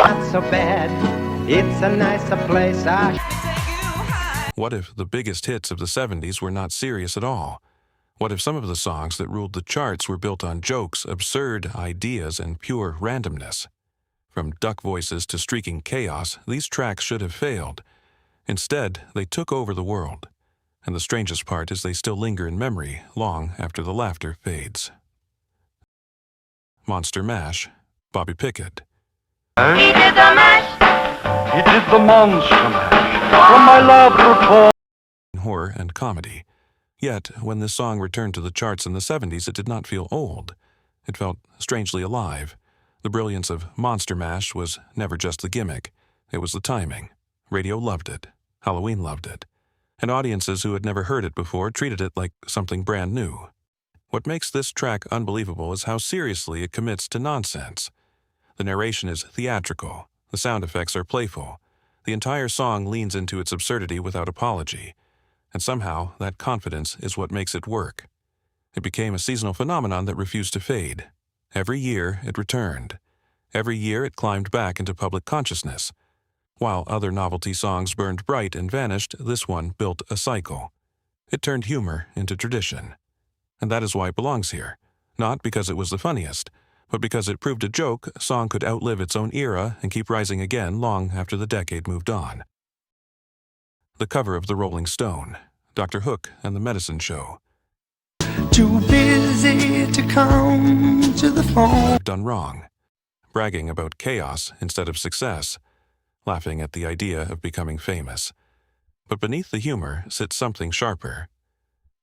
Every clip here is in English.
Not so bad, it's a nicer place. What if the biggest hits of the 70s were not serious at all? What if some of the songs that ruled the charts were built on jokes, absurd ideas, and pure randomness? From duck voices to streaking chaos, these tracks should have failed. Instead, they took over the world. And the strangest part is they still linger in memory long after the laughter fades. Monster Mash, Bobby Pickett. He did the mash. He did the monster mash from my laboratory. Horror and comedy. Yet, when this song returned to the charts in the 70s, it did not feel old. It felt strangely alive. The brilliance of Monster Mash was never just the gimmick. It was the timing. Radio loved it. Halloween loved it. And audiences who had never heard it before treated it like something brand new. What makes this track unbelievable is how seriously it commits to nonsense. The narration is theatrical. The sound effects are playful. The entire song leans into its absurdity without apology. And somehow, that confidence is what makes it work. It became a seasonal phenomenon that refused to fade. Every year, it returned. Every year, it climbed back into public consciousness. While other novelty songs burned bright and vanished, this one built a cycle. It turned humor into tradition. And that is why it belongs here. Not because it was the funniest, but because it proved a joke song could outlive its own era and keep rising again long after the decade moved on. The cover of the Rolling Stone, Dr. Hook and the Medicine Show. Too busy to come to the phone. Done wrong. Bragging about chaos instead of success. Laughing at the idea of becoming famous. But beneath the humor sits something sharper.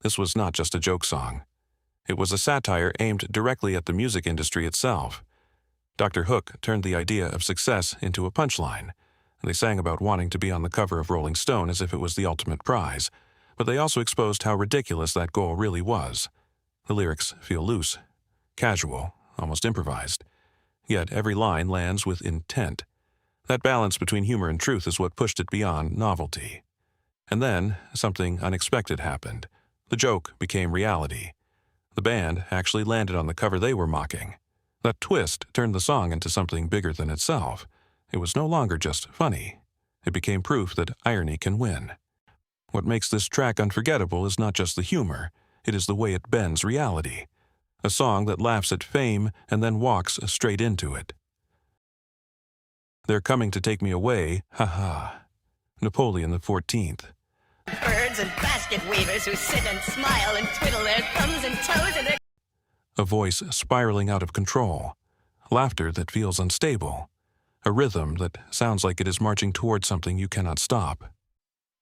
This was not just a joke song. It was a satire aimed directly at the music industry itself. Dr. Hook turned the idea of success into a punchline. They sang about wanting to be on the cover of Rolling Stone as if it was the ultimate prize, but they also exposed how ridiculous that goal really was. The lyrics feel loose, casual, almost improvised. Yet every line lands with intent. That balance between humor and truth is what pushed it beyond novelty. And then, something unexpected happened. The joke became reality. The band actually landed on the cover they were mocking. That twist turned the song into something bigger than itself. It was no longer just funny. It became proof that irony can win. What makes this track unforgettable is not just the humor, it is the way it bends reality. A song that laughs at fame and then walks straight into it. They're coming to take me away, ha-ha. Napoleon XIV. Birds and basket weavers who sit and smile and twiddle their thumbs and toes and their... A voice spiraling out of control. Laughter that feels unstable. A rhythm that sounds like it is marching toward something you cannot stop.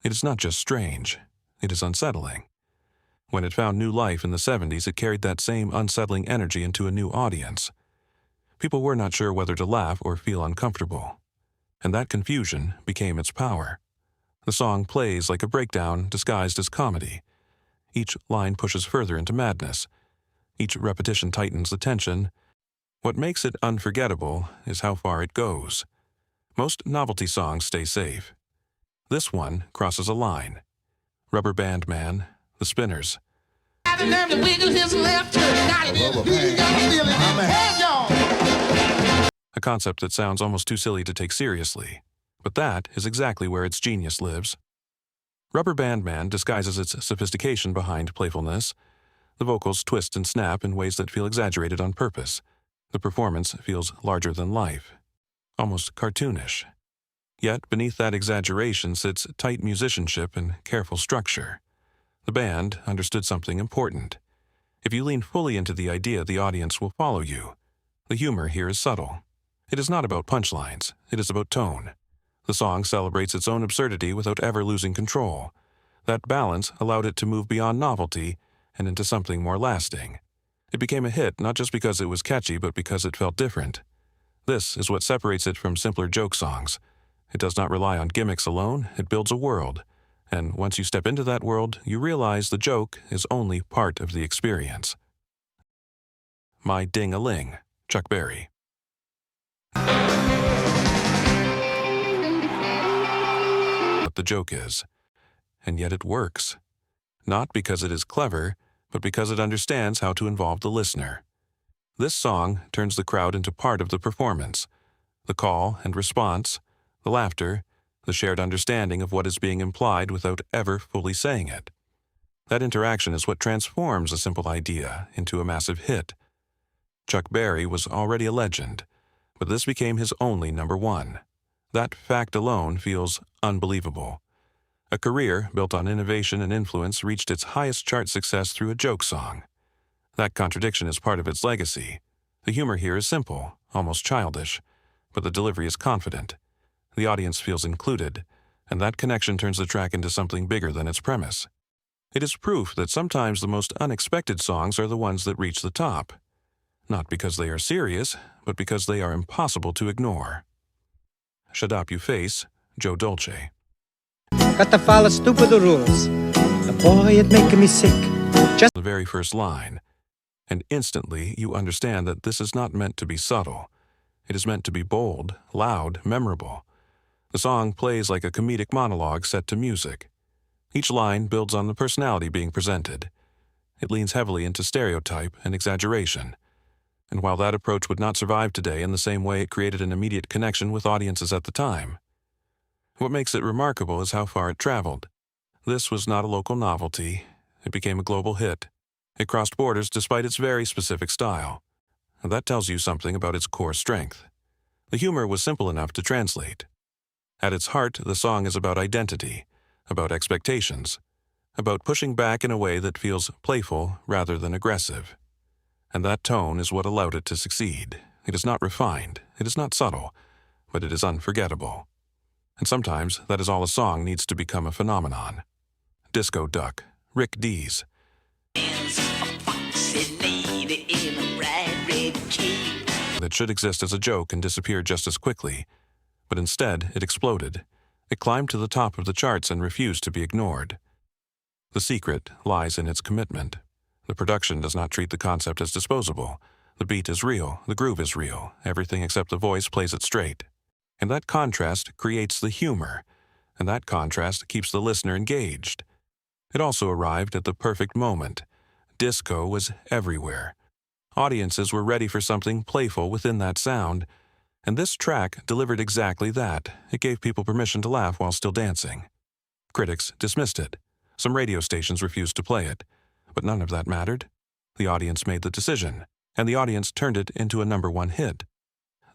It is not just strange, it is unsettling. When it found new life in the 70s, it carried that same unsettling energy into a new audience. People were not sure whether to laugh or feel uncomfortable. And that confusion became its power. The song plays like a breakdown disguised as comedy. Each line pushes further into madness. Each repetition tightens the tension. What makes it unforgettable is how far it goes. Most novelty songs stay safe. This one crosses a line. Rubber Band Man, The Spinners. A concept that sounds almost too silly to take seriously. But that is exactly where its genius lives. Rubber Band Man disguises its sophistication behind playfulness. The vocals twist and snap in ways that feel exaggerated on purpose. The performance feels larger than life, almost cartoonish. Yet beneath that exaggeration sits tight musicianship and careful structure. The band understood something important. If you lean fully into the idea, the audience will follow you. The humor here is subtle. It is not about punchlines, it is about tone. The song celebrates its own absurdity without ever losing control. That balance allowed it to move beyond novelty and into something more lasting. It became a hit not just because it was catchy, but because it felt different. This is what separates it from simpler joke songs. It does not rely on gimmicks alone, it builds a world. And once you step into that world, you realize the joke is only part of the experience. My Ding-a-Ling, Chuck Berry. What the joke is. And yet it works. Not because it is clever, but because it understands how to involve the listener. This song turns the crowd into part of the performance. The call and response, the laughter, the shared understanding of what is being implied without ever fully saying it. That interaction is what transforms a simple idea into a massive hit. Chuck Berry was already a legend, but this became his only number one. That fact alone feels unbelievable. A career built on innovation and influence reached its highest chart success through a joke song. That contradiction is part of its legacy. The humor here is simple, almost childish, but the delivery is confident. The audience feels included, and that connection turns the track into something bigger than its premise. It is proof that sometimes the most unexpected songs are the ones that reach the top. Not because they are serious, but because they are impossible to ignore. Shaddap You Face, Joe Dolce. Got to follow stupid rules. Boy, it making me sick. Just The very first line. And instantly you understand that this is not meant to be subtle. It is meant to be bold, loud, memorable. The song plays like a comedic monologue set to music. Each line builds on the personality being presented. It leans heavily into stereotype and exaggeration. And while that approach would not survive today in the same way it created an immediate connection with audiences at the time. What makes it remarkable is how far it traveled. This was not a local novelty. It became a global hit. It crossed borders despite its very specific style. And that tells you something about its core strength. The humor was simple enough to translate. At its heart, the song is about identity, about expectations, about pushing back in a way that feels playful rather than aggressive. And that tone is what allowed it to succeed. It is not refined, it is not subtle, but it is unforgettable. And sometimes that is all a song needs to become a phenomenon. Disco Duck, Rick Dees. That should exist as a joke and disappear just as quickly, but instead it exploded. It climbed to the top of the charts and refused to be ignored. The secret lies in its commitment. The production does not treat the concept as disposable. The beat is real, the groove is real, everything except the voice plays it straight. And that contrast creates the humor, and that contrast keeps the listener engaged. It also arrived at the perfect moment. Disco was everywhere. Audiences were ready for something playful within that sound, and this track delivered exactly that. It gave people permission to laugh while still dancing. Critics dismissed it. Some radio stations refused to play it, but none of that mattered. The audience made the decision, and the audience turned it into a number one hit.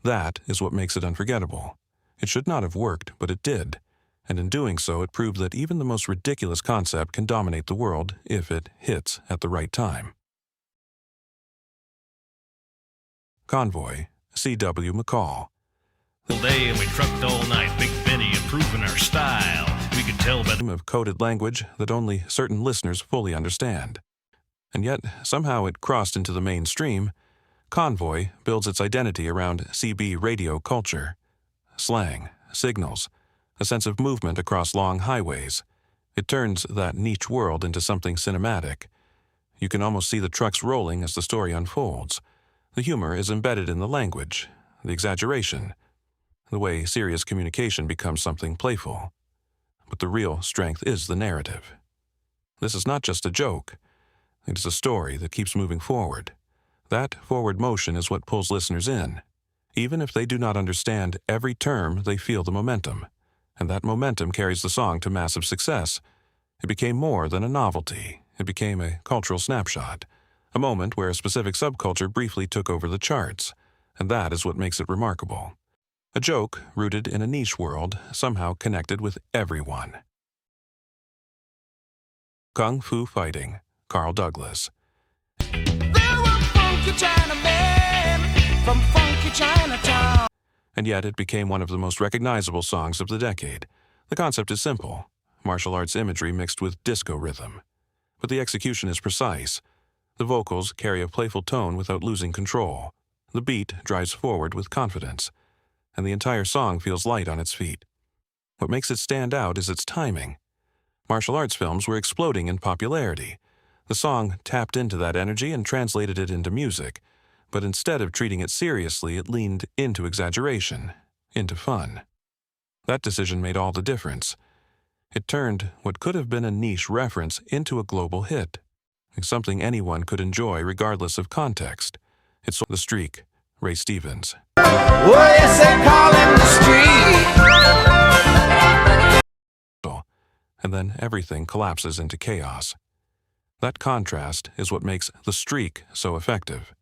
That is what makes it unforgettable. It should not have worked, but it did, and in doing so it proved that even the most ridiculous concept can dominate the world if it hits at the right time. Convoy, C.W. McCall. All day and we trucked all night, Big Benny improving our style. We could tell by the Of coded language that only certain listeners fully understand. And yet, somehow it crossed into the mainstream. Convoy builds its identity around CB radio culture. Slang, signals, a sense of movement across long highways. It turns that niche world into something cinematic. You can almost see the trucks rolling as the story unfolds. The humor is embedded in the language, the exaggeration, the way serious communication becomes something playful. But the real strength is the narrative. This is not just a joke. It is a story that keeps moving forward. That forward motion is what pulls listeners in. Even if they do not understand every term, they feel the momentum. And that momentum carries the song to massive success. It became more than a novelty. It became a cultural snapshot. A moment where a specific subculture briefly took over the charts. And that is what makes it remarkable. A joke rooted in a niche world, somehow connected with everyone. Kung Fu Fighting, Carl Douglas. From funky Chinatown. And yet it became one of the most recognizable songs of the decade. The concept is simple, martial arts imagery mixed with disco rhythm. But the execution is precise. The vocals carry a playful tone without losing control. The beat drives forward with confidence, and the entire song feels light on its feet. What makes it stand out is its timing. Martial arts films were exploding in popularity. The song tapped into that energy and translated it into music, but instead of treating it seriously, it leaned into exaggeration, into fun. That decision made all the difference. It turned what could have been a niche reference into a global hit, something anyone could enjoy regardless of context. It's The Streak, Ray Stevens. Oh, yes, they call him the street. And then everything collapses into chaos. That contrast is what makes The Streak so effective.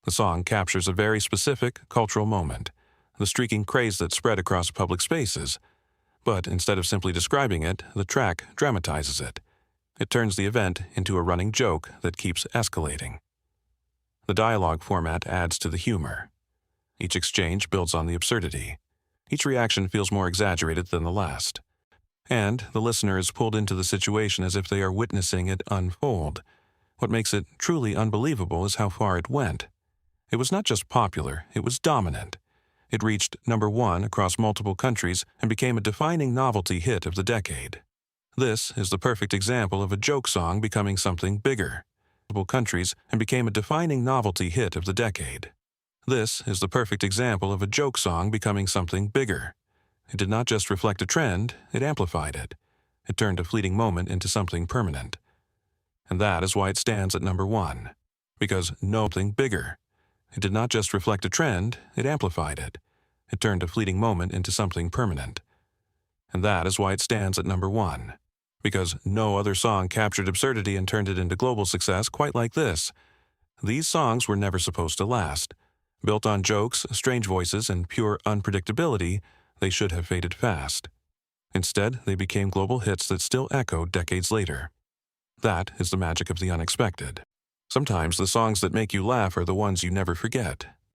The song captures a very specific cultural moment, the streaking craze that spread across public spaces. But instead of simply describing it, the track dramatizes it. It turns the event into a running joke that keeps escalating. The dialogue format adds to the humor. Each exchange builds on the absurdity. Each reaction feels more exaggerated than the last. And the listener is pulled into the situation as if they are witnessing it unfold. What makes it truly unbelievable is how far it went. It was not just popular, it was dominant. It reached #1 across multiple countries and became a defining novelty hit of the decade. This is the perfect example of a joke song becoming something bigger. Multiple countries and became a defining novelty hit of the decade. This is the perfect example of a joke song becoming something bigger. It did not just reflect a trend, it amplified it. It turned a fleeting moment into something permanent. And that is why it stands at #1. Because something bigger. It did not just reflect a trend, it amplified it. It turned a fleeting moment into something permanent. And that is why it stands at #1. Because no other song captured absurdity and turned it into global success quite like this. These songs were never supposed to last. Built on jokes, strange voices, and pure unpredictability, they should have faded fast. Instead, they became global hits that still echo decades later. That is the magic of the unexpected. Sometimes the songs that make you laugh are the ones you never forget.